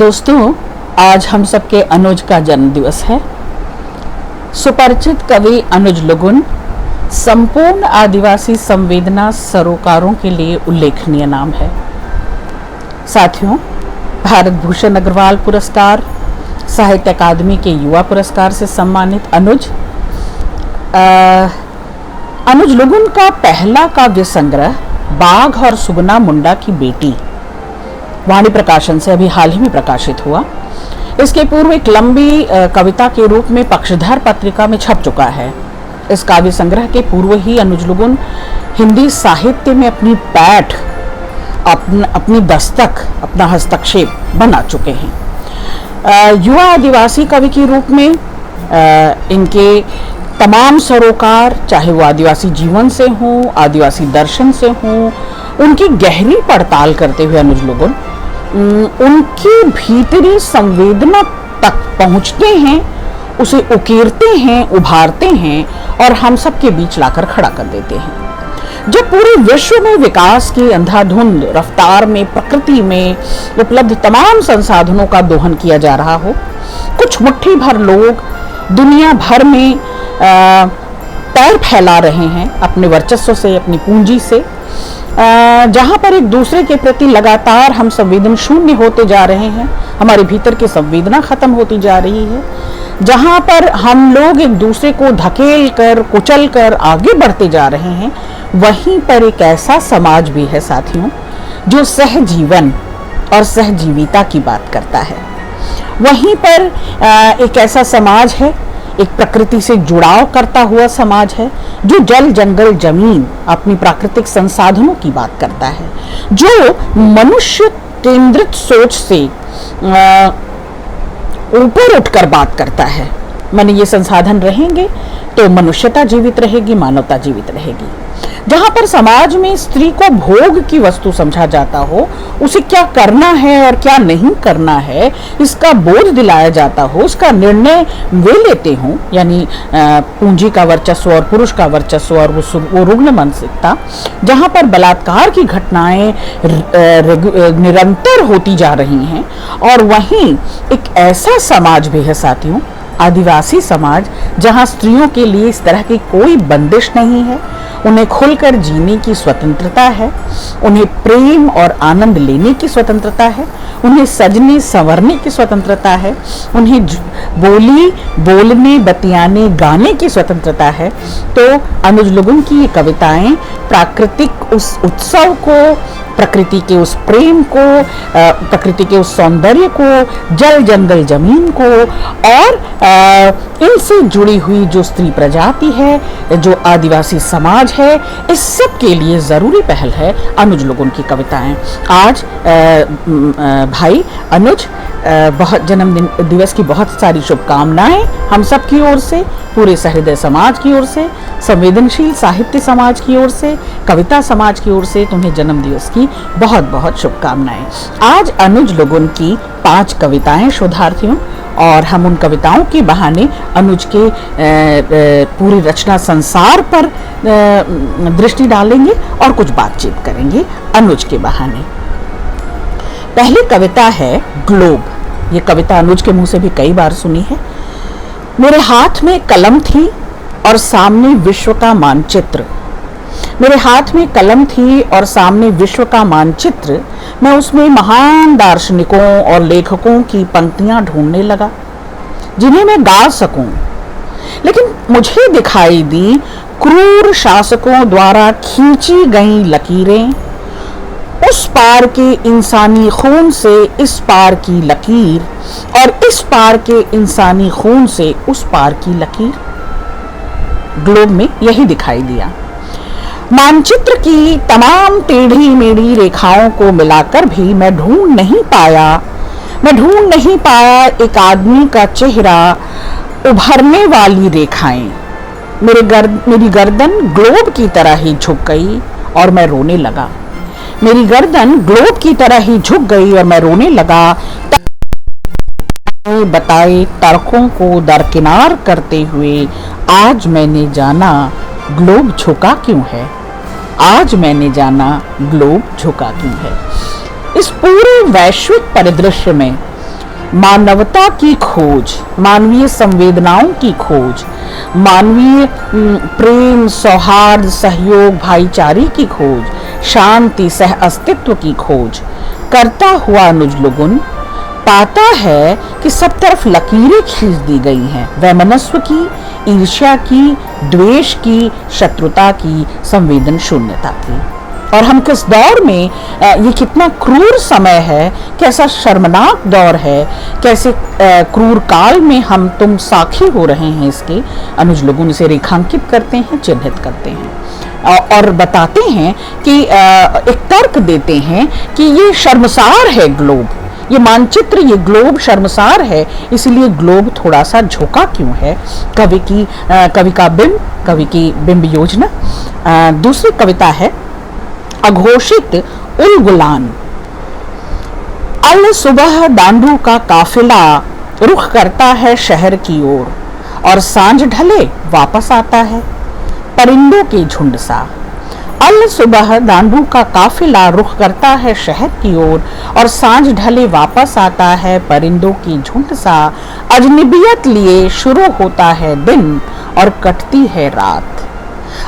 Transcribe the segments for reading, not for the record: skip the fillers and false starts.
दोस्तों, आज हम सबके अनुज का जन्म दिवस है। सुपरिचित कवि अनुज लुगुन संपूर्ण आदिवासी संवेदना सरोकारों के लिए उल्लेखनीय नाम है। साथियों, भारत भूषण अग्रवाल पुरस्कार, साहित्य अकादमी के युवा पुरस्कार से सम्मानित अनुज लुगुन का पहला काव्य संग्रह बाघ और सुगना मुंडा की बेटी वाणी प्रकाशन से अभी हाल ही में प्रकाशित हुआ। इसके पूर्व एक लंबी कविता के रूप में पक्षधर पत्रिका में छप चुका है। इस काव्य संग्रह के पूर्व ही अनुज लुगुन हिंदी साहित्य में अपनी पैठ, अपनी दस्तक, अपना हस्तक्षेप बना चुके हैं। युवा आदिवासी कवि के रूप में इनके तमाम सरोकार, चाहे वो आदिवासी जीवन से हों, आदिवासी दर्शन से हों, उनकी गहरी पड़ताल करते हुए अनुज लुगुन उनकी भीतरी संवेदना तक पहुंचते हैं, उसे उकेरते हैं, उभारते हैं और हम सब के बीच लाकर खड़ा कर देते हैं। जब पूरे विश्व में विकास की अंधाधुंध रफ्तार में प्रकृति में उपलब्ध तमाम संसाधनों का दोहन किया जा रहा हो, कुछ मुट्ठी भर लोग दुनिया भर में पैर फैला रहे हैं अपने वर्चस्व से, अपनी पूंजी से, जहां पर एक दूसरे के प्रति लगातार हम संवेदन शून्य होते जा रहे हैं, हमारे भीतर की संवेदना खत्म होती जा रही है, जहां पर हम लोग एक दूसरे को धकेल कर, कुचल कर आगे बढ़ते जा रहे हैं, वहीं पर एक ऐसा समाज भी है साथियों जो सहजीवन और सहजीविता की बात करता है। वहीं पर एक ऐसा समाज है, एक प्रकृति से जुड़ाव करता हुआ समाज है, जो जल जंगल जमीन अपनी प्राकृतिक संसाधनों की बात करता है, जो मनुष्य केंद्रित सोच से ऊपर उठकर बात करता है। माने ये संसाधन रहेंगे तो मनुष्यता जीवित रहेगी, मानवता जीवित रहेगी। जहां पर समाज में स्त्री को भोग की वस्तु समझा जाता हो, उसे क्या करना है और क्या नहीं करना है इसका बोध दिलाया जाता हो, उसका निर्णय वे लेते हों, यानी पूंजी का वर्चस्व और पुरुष का वर्चस्व और वो रुग्ण मानसिकता, जहां पर बलात्कार की घटनाएं निरंतर होती जा रही हैं। और वहीं एक ऐसा समाज भी है साथियों, आदिवासी समाज, जहां स्त्रियों के लिए इस तरह की कोई बंदिश नहीं है, उन्हें खुलकर जीने की स्वतंत्रता है, उन्हें प्रेम और आनंद लेने की स्वतंत्रता है, उन्हें सजने संवरने की स्वतंत्रता है, उन्हें बोलने, बतियाने, गाने की स्वतंत्रता है। तो अनुज लुगुन की ये कविताएं प्राकृतिक उस उत्सव को, प्रकृति के उस प्रेम को, प्रकृति के उस सौंदर्य को, जल जंगल जमीन को और इनसे जुड़ी हुई जो स्त्री प्रजाति है, जो आदिवासी समाज है, इस सब के लिए जरूरी पहल है अनुज लुगुन की कविताएं। आज भाई अनुज, बहुत जन्मदिन दिवस की बहुत सारी शुभकामनाएं हम सब की ओर से, पूरे सहृदय समाज की ओर से, संवेदनशील साहित्य समाज की ओर से, कविता समाज की ओर से तुम्हें जन्म दिवस की बहुत बहुत शुभकामनाएं। आज अनुज लुगुन की 5 कविताएं शोधार्थियों, और हम उन कविताओं के बहाने अनुज के पूरी रचना संसार पर दृष्टि डालेंगे और कुछ बातचीत करेंगे अनुज के बहाने। पहली कविता है ग्लोब। ये कविता अनुज के मुंह से भी कई बार सुनी है। मेरे हाथ में कलम थी और सामने विश्व का मानचित्र। मेरे हाथ में कलम थी और सामने विश्व का मानचित्र। मैं उसमें महान दार्शनिकों और लेखकों की पंक्तियां ढूंढने लगा जिन्हें मैं गा सकूं, लेकिन मुझे दिखाई दी क्रूर शासकों द्वारा खींची गई लकीरें। उस पार के इंसानी खून से इस पार की लकीर, और इस पार के इंसानी खून से उस पार की लकीर। ग्लोब में यही दिखाई दिया। मानचित्र की तमाम टेढ़ी मेढ़ी रेखाओं को मिलाकर भी मैं ढूंढ नहीं पाया एक आदमी का चेहरा, उभरने वाली रेखाएं। मेरी गर्दन ग्लोब की तरह ही झुक गई और मैं रोने लगा। मेरी गर्दन ग्लोब की तरह ही झुक गई और मैं रोने लगा। बताए तर्कों को दरकिनार करते हुए आज मैंने जाना ग्लोब झुका क्यों है। आज मैंने जाना ग्लोब झुका क्यों है। इस पूरे वैश्विक परिदृश्य में मानवता की खोज, मानवीय संवेदनाओं की खोज, मानवीय प्रेम, सौहार्द, सहयोग, भाईचारे की खोज, शांति, सह अस्तित्व की खोज करता हुआ अनुज लुगुन पाता है कि सब तरफ लकीरें खींच दी गई हैं, वैमनस्व की, ईर्ष्या की, द्वेष की, शत्रुता की, संवेदन शून्यता की। और हम किस दौर में, ये कितना क्रूर समय है, कैसा शर्मनाक दौर है, कैसे क्रूर काल में हम तुम साक्षी हो रहे हैं इसके, अनुज लुगुन इसे रेखांकित करते हैं, चिन्हित करते हैं और बताते हैं कि एक तर्क देते हैं कि ये शर्मसार है ग्लोब, ये मानचित्र, ये ग्लोब शर्मसार है, इसलिए ग्लोब थोड़ा सा झुका क्यों है। कवि का बिंब, कवि की बिंब योजना। दूसरी कविता है अघोषित उल गुलान। अल सुबह दांडू का काफिला रुख करता है शहर की ओर, और सांझ ढले वापस आता है परिंदों के झुंड सा। अल सुबह दांडू का काफिला रुख करता है शहर की ओर, और सांझ ढले वापस आता है परिंदों की झुंड सा। अजनबियत लिए शुरू होता है दिन और कटती है रात।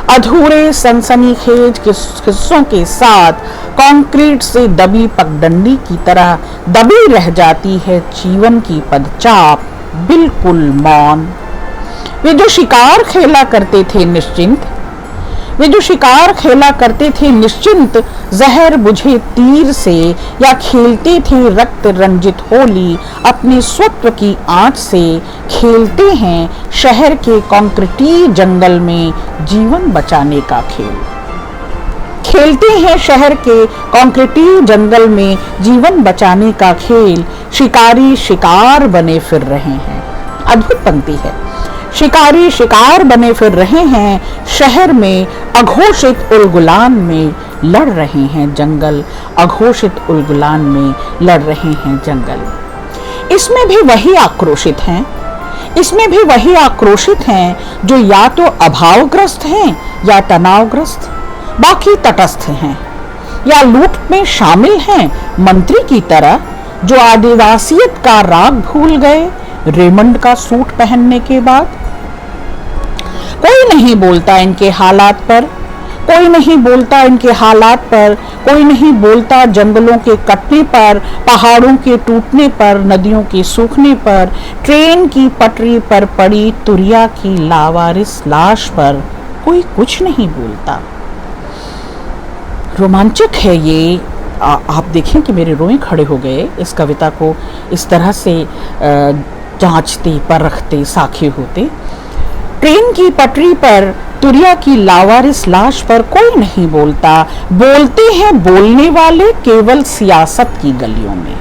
अधूरे सनसनीखेज किस्सों के साथ कंक्रीट से दबी पगडंडी की तरह दबी रह जाती है जीवन की पदचाप, बिल्कुल मौन। वे जो शिकार खेला करते थे निश्चिंत, वे जो शिकार खेला करते थे निश्चिंत, जहर बुझे तीर से, या खेलते थे रक्त रंजित होली अपने स्वत्व की आंच से, खेलते हैं शहर के कंक्रीटी जंगल में जीवन बचाने का खेल। खेलते हैं शहर के कंक्रीटी जंगल में जीवन बचाने का खेल। शिकारी शिकार बने फिर रहे हैं। अद्भुत पंक्ति है। शिकारी शिकार बने फिर रहे हैं शहर में, अघोषित उलगुलान में लड़ रहे हैं जंगल, अघोषित उलगुलान में लड़ रहे हैं जंगल। इसमें भी वही आक्रोशित हैं, इसमें भी वही आक्रोशित हैं जो या तो अभावग्रस्त हैं या तनावग्रस्त, बाकी तटस्थ हैं या लूट में शामिल हैं मंत्री की तरह, जो आदिवासियत का राग भूल गए रेमंड का सूट पहनने के बाद। कोई नहीं बोलता इनके हालात पर, कोई नहीं बोलता इनके हालात पर, कोई नहीं बोलता जंगलों के कटने पर, पहाड़ों के टूटने पर, नदियों के सूखने पर, ट्रेन की पटरी पर पड़ी तुरिया की लावारिस लाश पर कोई कुछ नहीं बोलता। रोमांचक है ये। आप देखें कि मेरे रोए खड़े हो गए इस कविता को इस तरह से जांचते, परखते, साक्षी होते। ट्रेन की पटरी पर तुरिया की लावारिस लाश पर कोई नहीं बोलता, बोलते हैं बोलने वाले केवल सियासत की गलियों में।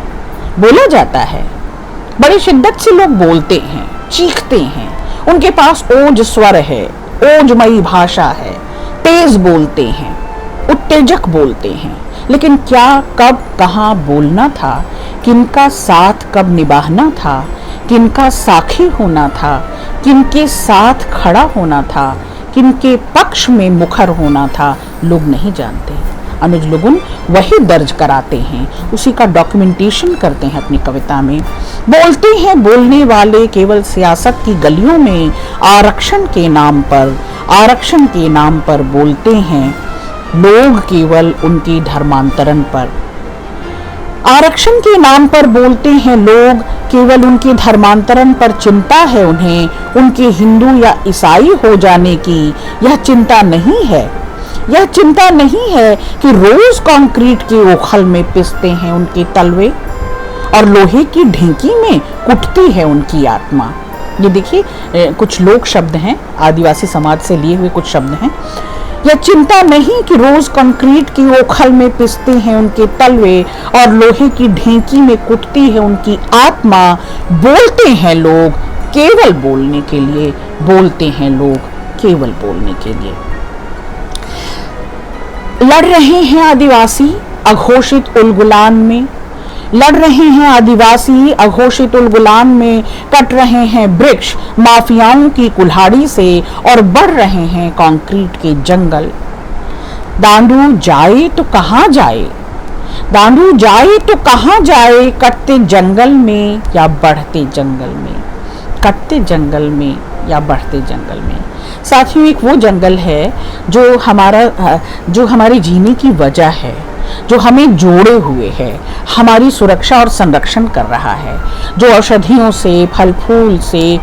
बोला जाता है, बड़ी शिद्दत से लोग बोलते हैं, चीखते हैं, उनके पास ओज स्वर है, ओजमयी भाषा है, तेज बोलते हैं, उत्तेजक बोलते हैं। लेकिन क्या, कब, कहाँ बोलना था, किनका साथ कब निभाना था, किनका साखी होना था, किनके साथ खड़ा होना था, किनके पक्ष में मुखर होना था, लोग नहीं जानते। अनुज लुगुन वही दर्ज कराते हैं, उसी का डॉक्यूमेंटेशन करते हैं अपनी कविता में। बोलते हैं बोलने वाले केवल सियासत की गलियों में, आरक्षण के नाम पर, आरक्षण के नाम पर बोलते हैं लोग केवल उनकी धर्मांतरण पर। आरक्षण के नाम पर बोलते हैं लोग केवल उनके धर्मांतरण पर। चिंता है उन्हें उनके हिंदू या ईसाई हो जाने की, यह चिंता नहीं है, यह चिंता नहीं है कि रोज कंक्रीट के ओखल में पिसते हैं उनके तलवे और लोहे की ढेंकी में कुटती है उनकी आत्मा। ये देखिए कुछ लोक शब्द हैं, आदिवासी समाज से लिए हुए कुछ शब्द हैं। यह चिंता नहीं कि रोज कंक्रीट की ओखल में पिसते हैं उनके तलवे और लोहे की ढेंकी में कुटती है उनकी आत्मा। बोलते हैं लोग केवल बोलने के लिए, बोलते हैं लोग केवल बोलने के लिए। लड़ रहे हैं आदिवासी अघोषित उलगुलान में, लड़ रहे हैं आदिवासी अघोषित उलगुलान में, कट रहे हैं वृक्ष माफियाओं की कुल्हाड़ी से और बढ़ रहे हैं कंक्रीट के जंगल। दांडू जाए तो कहाँ जाए, दांडू जाए तो कहाँ जाए, कटते जंगल में या बढ़ते जंगल में, कटते जंगल में या बढ़ते जंगल में। साथियों, एक वो जंगल है जो हमारे जीने की वजह है, जो हमें जोड़े हुए है, हमारी सुरक्षा और संरक्षण कर रहा है, जो औषधियों से, फल फूल से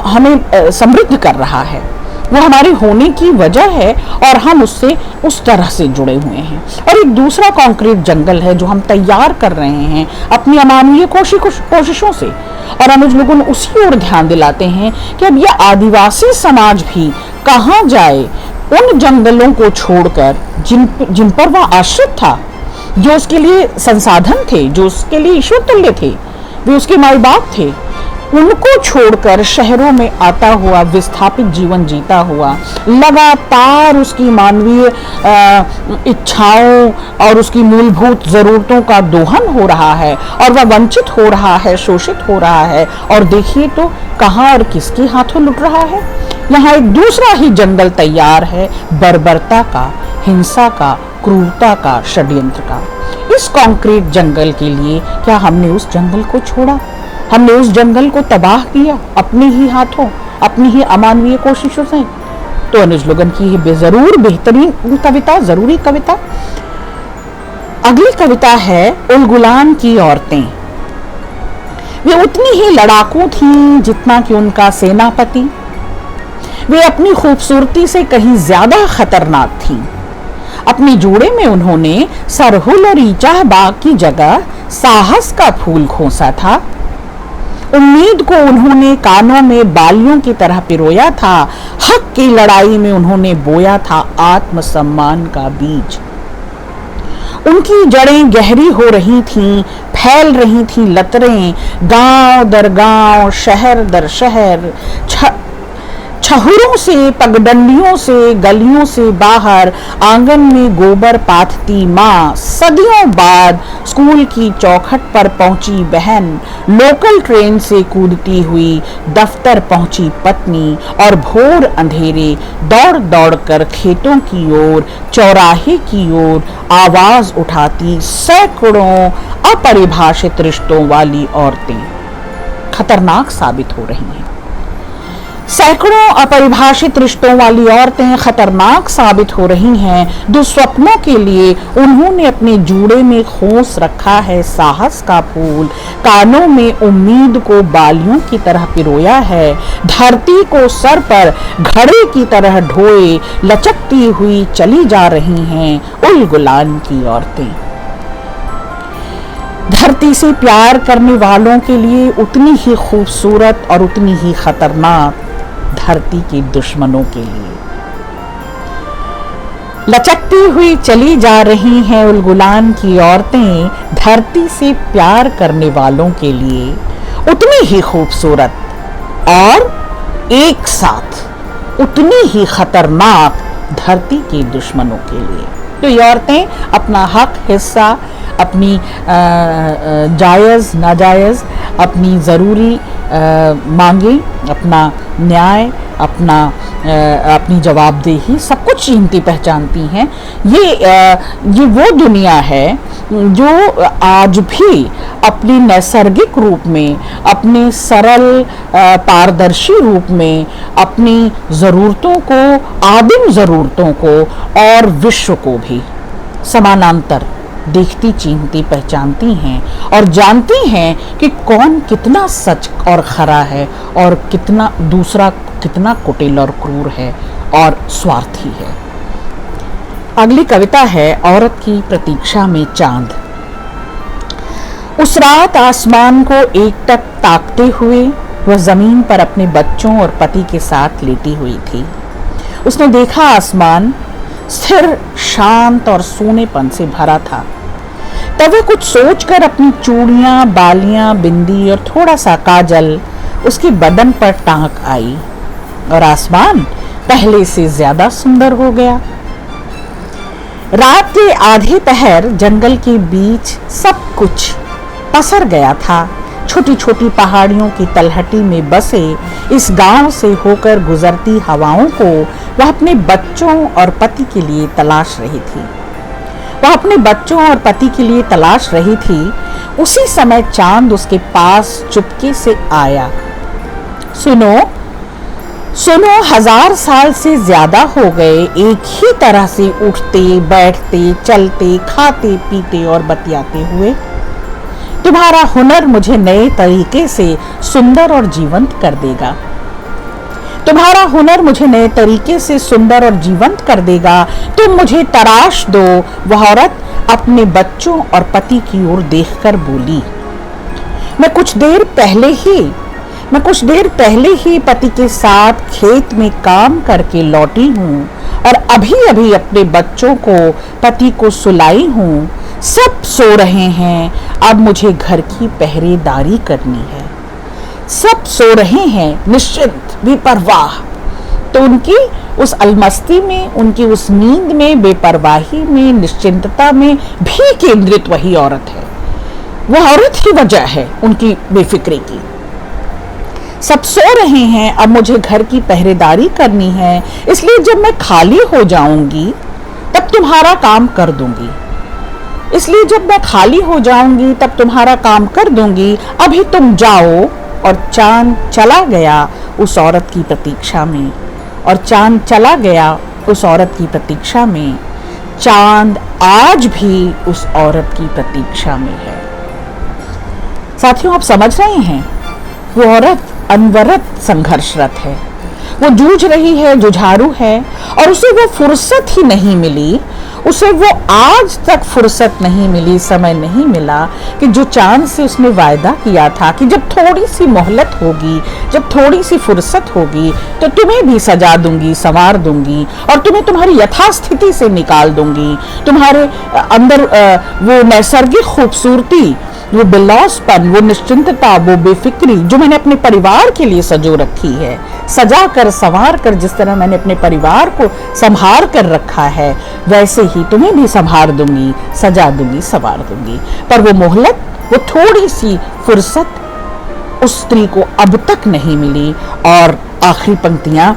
हमें समृद्ध कर रहा है। वो हमारे होने की वजह है और हम उससे उस तरह से जुड़े हुए हैं। और एक दूसरा कंक्रीट जंगल है जो हम तैयार कर रहे हैं अपनी अमानवीय कोशिशों से, और अनुज लोगों उसी ओर ध्यान दिलाते हैं कि अब यह आदिवासी समाज भी कहाँ जाए उन जंगलों को छोड़कर जिन पर वह आश्रित था, जो उसके लिए संसाधन थे, जो उसके लिए ईश्वर तुल्य थे, वे उसके माई बाप थे, उनको छोड़कर शहरों में आता हुआ, विस्थापित जीवन जीता हुआ, लगातार उसकी मानवीय इच्छाओं और उसकी मूलभूत जरूरतों का दोहन हो रहा है, और वह वंचित हो रहा है, शोषित हो रहा है। और देखिए तो कहाँ और किसके हाथों लुट रहा है। यहाँ एक दूसरा ही जंगल तैयार है, बर्बरता का, हिंसा का, क्रूरता का, षड्यंत्र का। इस कंक्रीट जंगल के लिए क्या हमने उस जंगल को छोड़ा? हमने उस जंगल को तबाह किया अपने ही हाथों, अपनी ही अमानवीय कोशिशों से? तो अनुज लोगन की ये जरूर बेहतरीन कविता, जरूरी कविता। अगली कविता है उलगुलान की औरतें। वे उतनी ही लड़ाकू थीं जितना कि उनका सेनापति। वे अपनी खूबसूरती से कहीं ज्यादा खतरनाक थीं। अपने जोड़े में उन्होंने सरहुल और ईचा बाग की जगह साहस का फूल खोसा था। उम्मीद को उन्होंने कानों में बालियों की तरह पिरोया था। हक की लड़ाई में उन्होंने बोया था आत्मसम्मान का बीज। उनकी जड़ें गहरी हो रही थीं, फैल रही थीं लतरें, गांव दर गांव, शहर दर शहर, छहुरों से, पगडंडियों से, गलियों से बाहर आंगन में गोबर पाथती माँ, सदियों बाद स्कूल की चौखट पर पहुंची बहन, लोकल ट्रेन से कूदती हुई दफ्तर पहुंची पत्नी, और भोर अंधेरे दौड़ दौड़ कर खेतों की ओर, चौराहे की ओर आवाज उठाती सैकड़ों अपरिभाषित रिश्तों वाली औरतें खतरनाक साबित हो रही हैं। सैकड़ों अपरिभाषित रिश्तों वाली औरतें खतरनाक साबित हो रही हैं। दुस्वप्नों के लिए उन्होंने अपने जूड़े में खोस रखा है साहस का फूल, कानों में उम्मीद को बालियों की तरह पिरोया है, धरती को सर पर घड़े की तरह ढोए लचकती हुई चली जा रही हैं उलगुलान की औरतें। धरती से प्यार करने वालों के लिए उतनी ही खूबसूरत और उतनी ही खतरनाक धरती के दुश्मनों के लिए। लचकती हुई चली जा रही हैं उलगुलान की औरतें, धरती से प्यार करने वालों के लिए उतनी ही खूबसूरत और एक साथ उतनी ही खतरनाक धरती के दुश्मनों के लिए। तो ये औरतें अपना हक, हिस्सा, अपनी जायज़ नाजायज़, अपनी ज़रूरी मांगे, अपना न्याय, अपनी जवाबदेही सब कुछ चीनती पहचानती हैं। ये वो दुनिया है जो आज भी अपनी नैसर्गिक रूप में, अपने सरल पारदर्शी रूप में अपनी ज़रूरतों को, आदिम ज़रूरतों को और विश्व को भी समानांतर देखती, चीनती, पहचानती हैं और जानती हैं कि कौन कितना सच और खरा है और दूसरा कितना कुटिल और क्रूर है और स्वार्थी है। अगली कविता है औरत की प्रतीक्षा में चांद। उस रात आसमान को एकटक ताकते हुए वह जमीन पर अपने बच्चों और पति के साथ लेटी हुई थी। उसने देखा आसमान स्थिर, शांत और सोनेपन से भरा था। तब वह कुछ सोचकर अपनी चूड़ियां, बालियां, बिंदी और थोड़ा सा काजल उसके बदन पर टांक आई और आसमान पहले से ज्यादा सुंदर हो गया। रात के आधे पहर जंगल के बीच सब कुछ पसर गया था। छोटी छोटी पहाड़ियों की तलहटी में बसे इस गांव से होकर गुजरती हवाओं को वह अपने बच्चों और पति के लिए तलाश रही थी। वह अपने बच्चों और पति के लिए तलाश रही थी, उसी समय चांद उसके पास चुपके से आया। सुनो सुनो, 1000 साल से ज्यादा हो गए एक ही तरह से उठते बैठते चलते खाते पीते और बतियाते हुए। तुम्हारा हुनर मुझे नए तरीके से सुंदर और जीवंत कर देगा। तुम्हारा हुनर मुझे नए तरीके से सुंदर और जीवंत कर देगा। तुम मुझे तराश दो। वह औरत अपने बच्चों और पति की ओर देखकर बोली, मैं कुछ देर पहले ही पति के साथ खेत में काम करके लौटी हूँ और अभी अभी अपने बच्चों को पति को सुलाई हूँ। सब सो रहे हैं, अब मुझे घर की पहरेदारी करनी है। सब सो रहे हैं, निश्चिंत बेपरवाह। तो उनकी उस अलमस्ती में, उनकी उस नींद में, बेपरवाही में, निश्चिंतता में भी केंद्रित वही औरत है। वह औरत ही वजह है उनकी बेफिक्री की। सब सो रहे हैं, अब मुझे घर की पहरेदारी करनी है, इसलिए जब मैं खाली हो जाऊंगी तब तुम्हारा काम कर दूंगी। इसलिए जब मैं खाली हो जाऊंगी तब तुम्हारा काम कर दूंगी। अभी तुम जाओ। और चांद चला गया उस औरत की प्रतीक्षा में। और चांद चला गया उस औरत की प्रतीक्षा में। चांद आज भी उस औरत की प्रतीक्षा में है। साथियों, आप समझ रहे हैं, वो औरत अनवरत संघर्षरत है। वो जूझ रही है, जुझारू है, और उसे वो फुर्सत ही नहीं मिली, उसे वो आज तक फुर्सत नहीं मिली, समय नहीं मिला कि जो चांद से उसने वायदा किया था कि जब थोड़ी सी मोहलत होगी, जब थोड़ी सी फुर्सत होगी तो तुम्हें भी सजा दूंगी, संवार दूंगी और तुम्हें तुम्हारी यथास्थिति से निकाल दूंगी। तुम्हारे अंदर वो नैसर्गिक खूबसूरती, वो बिलौसपन, वो निश्चिंतता, वो बेफिक्री जो मैंने अपने परिवार के लिए सजो रखी है, सजा कर संवार कर, जिस तरह मैंने अपने परिवार को संभार कर रखा है, वैसे ही तुम्हें भी संभार दूंगी, सजा दूंगी, संवार दूंगी। पर वो मोहलत, वो थोड़ी सी फुर्सत उस स्त्री को अब तक नहीं मिली। और आखिरी पंक्तियां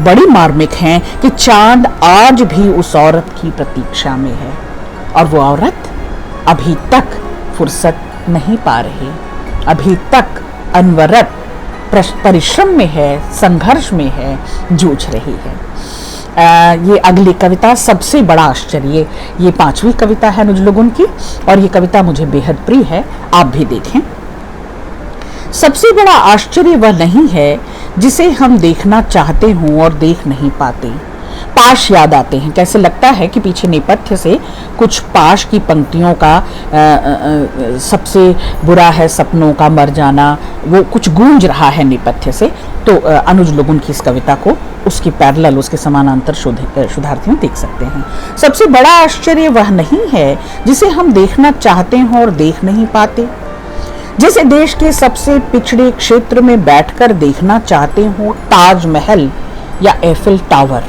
बड़ी मार्मिक हैं कि चांद आज भी उस औरत की प्रतीक्षा में है और वो औरत अभी तक फुर्सत नहीं पा रही, अभी तक अनवरत परिश्रम में है, संघर्ष में है, जूझ रही है। ये अगली कविता सबसे बड़ा आश्चर्य, ये 5वीं कविता है अनुज लुगुन की और ये कविता मुझे बेहद प्रिय है, आप भी देखें। सबसे बड़ा आश्चर्य वह नहीं है जिसे हम देखना चाहते हों और देख नहीं पाते। पाश याद आते हैं, कैसे लगता है कि पीछे नेपथ्य से कुछ पाश की पंक्तियों का सबसे बुरा है सपनों का मर जाना, वो कुछ गूंज रहा है नेपथ्य से। तो अनुज लुगुन की इस कविता को उसकी पैरेलल, उसके समानांतर शोधार्थियों देख सकते हैं। सबसे बड़ा आश्चर्य वह नहीं है जिसे हम देखना चाहते हों और देख नहीं पाते, जिसे देश के सबसे पिछड़े क्षेत्र में बैठकर देखना चाहते हों ताजमहल या एफिल टावर।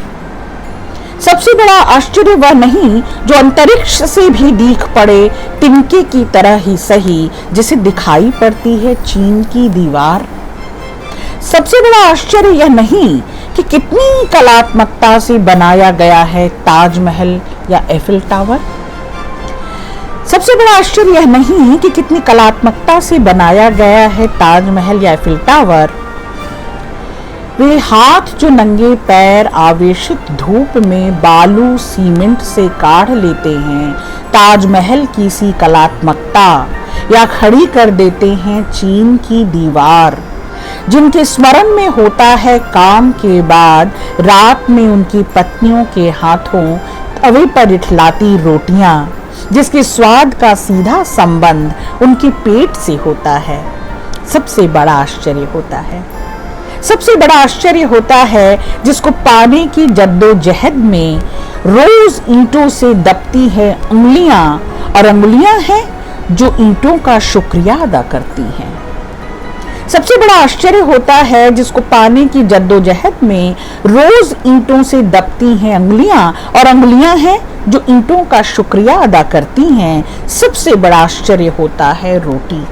सबसे बड़ा आश्चर्य वह नहीं जो अंतरिक्ष से भी दिख पड़े तिनके की तरह ही सही, जिसे दिखाई पड़ती है चीन की दीवार। सबसे बड़ा आश्चर्य यह नहीं कि कितनी कलात्मकता से बनाया गया है ताजमहल या एफिल टावर। सबसे बड़ा आश्चर्य यह नहीं कि कितनी कलात्मकता से बनाया गया है ताजमहल या एफिल टावर। वे हाथ जो नंगे पैर आवेशित धूप में बालू सीमेंट से काढ़ लेते हैं ताजमहल की सी कलात्मकता, या खड़ी कर देते हैं चीन की दीवार, जिनके स्मरण में होता है काम के बाद रात में उनकी पत्नियों के हाथों तवे पर इठलाती रोटियां, जिसके स्वाद का सीधा संबंध उनके पेट से होता है। सबसे बड़ा आश्चर्य होता है, सबसे बड़ा आश्चर्य होता है जिसको पाने की जद्दोजहद में रोज ईंटों से दबती है उंगलियां, और उंगलियां हैं जो ईंटों का शुक्रिया अदा करती हैं। सबसे बड़ा आश्चर्य होता है जिसको पाने की जद्दोजहद में रोज ईंटों से दबती हैं उंगलियां, और उंगलियां हैं जो ईंटों का शुक्रिया अदा करती हैं। सबसे बड़ा आश्चर्य होता है रोटी।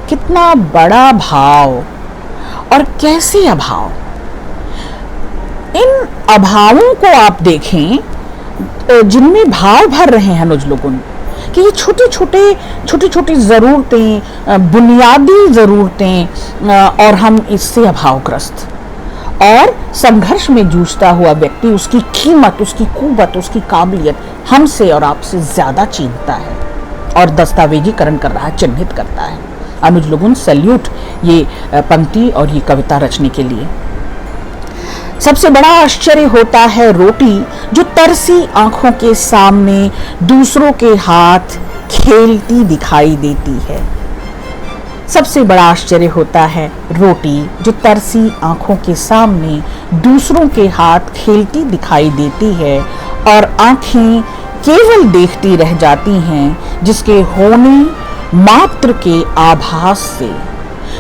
कितना बड़ा भाव और कैसे अभाव। इन अभावों को आप देखें, जिनमें भाव भर रहे हैं अनुज लोगों कि ये छोटी छोटी ज़रूरतें, बुनियादी ज़रूरतें, और हम इससे अभावग्रस्त, और संघर्ष में जूझता हुआ व्यक्ति उसकी कीमत, उसकी कुव्वत, उसकी काबिलियत हमसे और आपसे ज़्यादा चीनता है और दस्तावेजीकरण कर रहा है, चिन्हित करता है। अनुज लोगों सैल्यूट ये पंक्ति और ये कविता रचने के लिए। सबसे बड़ा आश्चर्य होता है रोटी जो तरसी आंखों के सामने दूसरों के हाथ खेलती दिखाई देती है। सबसे बड़ा आश्चर्य होता है रोटी जो तरसी आंखों के सामने दूसरों के हाथ खेलती दिखाई देती है, और आंखें केवल देखती रह जाती हैं जिसके होने मात्र के आभास से,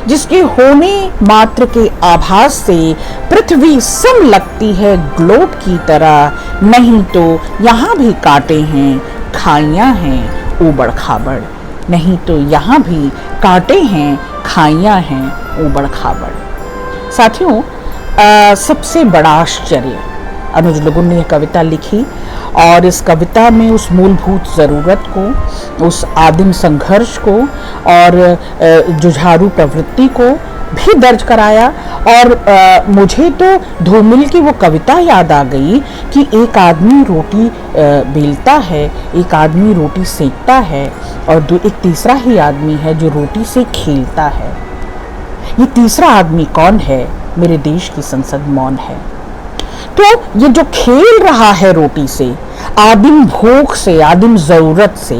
जिसके होने मात्र के आभास से पृथ्वी सम लगती है ग्लोब की तरह। नहीं तो यहाँ भी कांटे हैं, खाइयाँ हैं ऊबड़ खाबड़। नहीं तो यहाँ भी कांटे हैं, खाइयाँ हैं ऊबड़ खाबड़। साथियों, सबसे बड़ा आश्चर्य, अनुज लोगुन ने यह कविता लिखी और इस कविता में उस मूलभूत ज़रूरत को, उस आदिम संघर्ष को और जुझारू प्रवृत्ति को भी दर्ज कराया। और मुझे तो धूमिल की वो कविता याद आ गई कि एक आदमी रोटी बेलता है, एक आदमी रोटी सेकता है, और एक तीसरा ही आदमी है जो रोटी से खेलता है। ये तीसरा आदमी कौन है? मेरे देश की संसद मौन है। तो ये जो खेल रहा है रोटी से, आदिम भूख से, आदिम ज़रूरत से,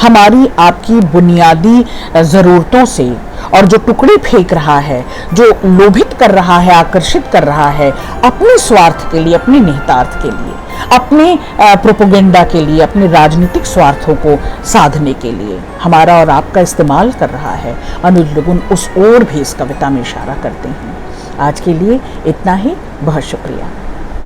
हमारी आपकी बुनियादी ज़रूरतों से, और जो टुकड़े फेंक रहा है, जो लोभित कर रहा है, आकर्षित कर रहा है अपने स्वार्थ के लिए, अपने निहितार्थ के लिए, अपने प्रोपेगेंडा के लिए, अपने राजनीतिक स्वार्थों को साधने के लिए हमारा और आपका इस्तेमाल कर रहा है, अनुज लोगुन उस ओर भी इस कविता में इशारा करते हैं। आज के लिए इतना ही, बहुत शुक्रिया।